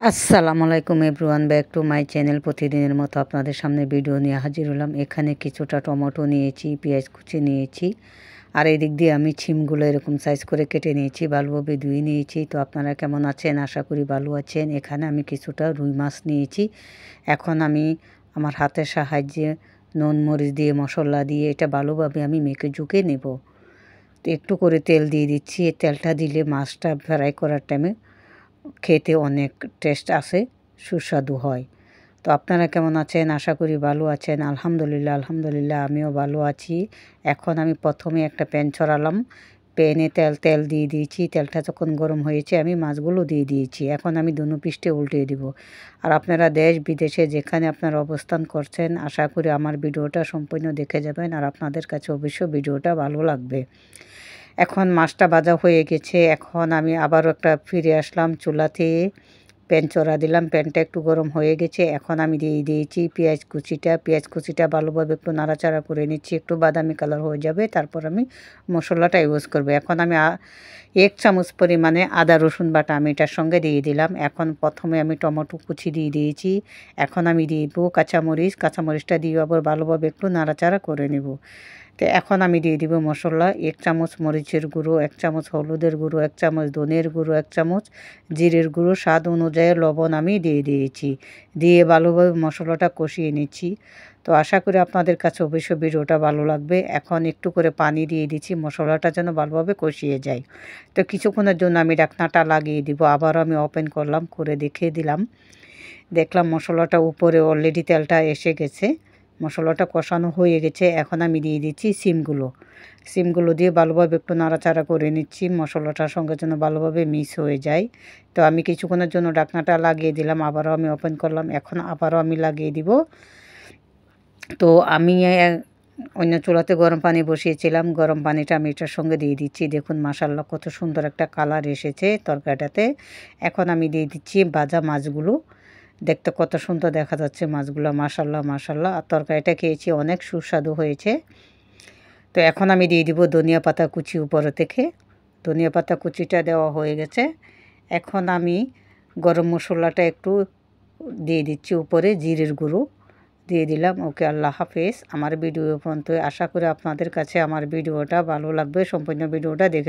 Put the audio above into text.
আসসালামু আলাইকুম everyone, back to my channel. প্রতিদিনের মতো আপনাদের সামনে ভিডিও নিয়ে হাজির হলাম। এখানে কিছুটা টমেটো নিয়েছি, পেঁয়াজ কুচি নিয়েছি, আর এই দিক দিয়ে আমি ছিমগুলো এরকম সাইজ করে কেটে নিয়েছি, ভালোভাবে ধুয়ে নিয়েছি। তো আপনারা কেমন আছেন? আশা করি ভালো আছেন। এখানে আমি কিছুটা রুই মাছ নিয়েছি। এখন আমি আমার হাতের সাহায্যে নুন মরিচ দিয়ে মশলা দিয়ে এটা ভালোভাবে আমি মেখে ঝুঁকে নেব। তো একটু করে তেল দিয়ে দিচ্ছি। এই তেলটা দিলে মাছটা ফ্রাই করার টাইমে খেতে অনেক টেস্ট আসে, সুস্বাদু হয়। তো আপনারা কেমন আছেন? আশা করি ভালো আছেন। আলহামদুলিল্লাহ আলহামদুলিল্লাহ আমিও ভালো আছি। এখন আমি প্রথমে একটা প্যান ছড়ালাম, প্যানে তেল দিয়ে দিয়েছি। তেলটা যখন গরম হয়েছে আমি মাছগুলো দিয়ে দিয়েছি। এখন আমি দুনো পৃষ্ঠে উল্টিয়ে দিব। আর আপনারা দেশ বিদেশে যেখানে আপনারা অবস্থান করছেন, আশা করি আমার ভিডিওটা সম্পূর্ণ দেখে যাবেন আর আপনাদের কাছে অবশ্যই ভিডিওটা ভালো লাগবে। এখন মাছটা ভাজা হয়ে গেছে। এখন আমি আবারও একটা ফিরে আসলাম চুলাতে, প্যান চড়া দিলাম। প্যানটা একটু গরম হয়ে গেছে। এখন আমি দিয়ে দিয়েছি পেঁয়াজ কুচিটা ভালোভাবে একটু নাড়াচাড়া করে নিচ্ছি, একটু বাদামি কালার হয়ে যাবে, তারপর আমি মশলাটা ইউজ করবো। এখন আমি 1 চামচ পরিমাণে আদা রসুন বাটা আমি এটার সঙ্গে দিয়ে দিলাম। এখন প্রথমে আমি টমেটো কুচি দিয়ে দিয়েছি। এখন আমি দিয়ে দেবো কাঁচামরিচটা দিয়ে আবার ভালোভাবে একটু নাড়াচাড়া করে নেব। তো এখন আমি দিয়ে দিব মশলা। 1 চামচ মরিচের গুঁড়ো, 1 চামচ হলুদের গুঁড়ো, 1 চামচ ধনের গুঁড়ো, 1 চামচ জিরের গুঁড়ো, স্বাদ অনুযায়ী লবণ আমি দিয়ে দিয়েছি। দিয়ে ভালোভাবে মশলাটা কষিয়ে নিচ্ছি। তো আশা করি আপনাদের কাছে অবশ্যই ভিডিওটা ভালো লাগবে। এখন একটু করে পানি দিয়ে দিচ্ছি, মশলাটা যেন ভালোভাবে কষিয়ে যায়। তো কিছুক্ষণের জন্য আমি ঢাকনাটা লাগিয়ে দিব। আবারও আমি ওপেন করলাম, করে দেখিয়ে দিলাম। দেখলাম মশলাটা উপরে অলরেডি তেলটা এসে গেছে, মশলাটা কষানো হয়ে গেছে। এখন আমি দিয়ে দিচ্ছি সিমগুলো দিয়ে ভালোভাবে একটু নাড়াচাড়া করে নিচ্ছি, মশলাটার সঙ্গে যেন ভালোভাবে মিক্স হয়ে যায়। তো আমি কিছুক্ষণের জন্য ঢাকনাটা লাগিয়ে দিলাম, আবারও আমি ওপেন করলাম। এখন আবারও আমি লাগিয়ে দিব। তো আমি অন্য চুলাতে গরম পানি বসিয়েছিলাম, গরম পানিটা আমি এটার সঙ্গে দিয়ে দিচ্ছি। দেখুন মাশাআল্লাহ কত সুন্দর একটা কালার এসেছে তরকারিটাতে। এখন আমি দিয়ে দিচ্ছি ভাজা মাছগুলো। দেখতে কত সুন্দর দেখা যাচ্ছে মাছগুলো, মাশাআল্লাহ মাশাআল্লাহ। আর তরকারিটা খেয়েছি, অনেক সুস্বাদু হয়েছে। তো এখন আমি দিয়ে দিব ধনিয়া পাতা কুচি উপরে থেকে। ধনিয়া পাতা কুচিটা দেওয়া হয়ে গেছে। এখন আমি গরম মশলাটা একটু দিয়ে দিচ্ছি উপরে, জিরের গুঁড়ো দিয়ে দিলাম। ওকে, আল্লাহ হাফেজ। আমার ভিডিও পর্যন্ত। আশা করি আপনাদের কাছে আমার ভিডিওটা ভালো লাগবে। সম্পূর্ণ ভিডিওটা দেখে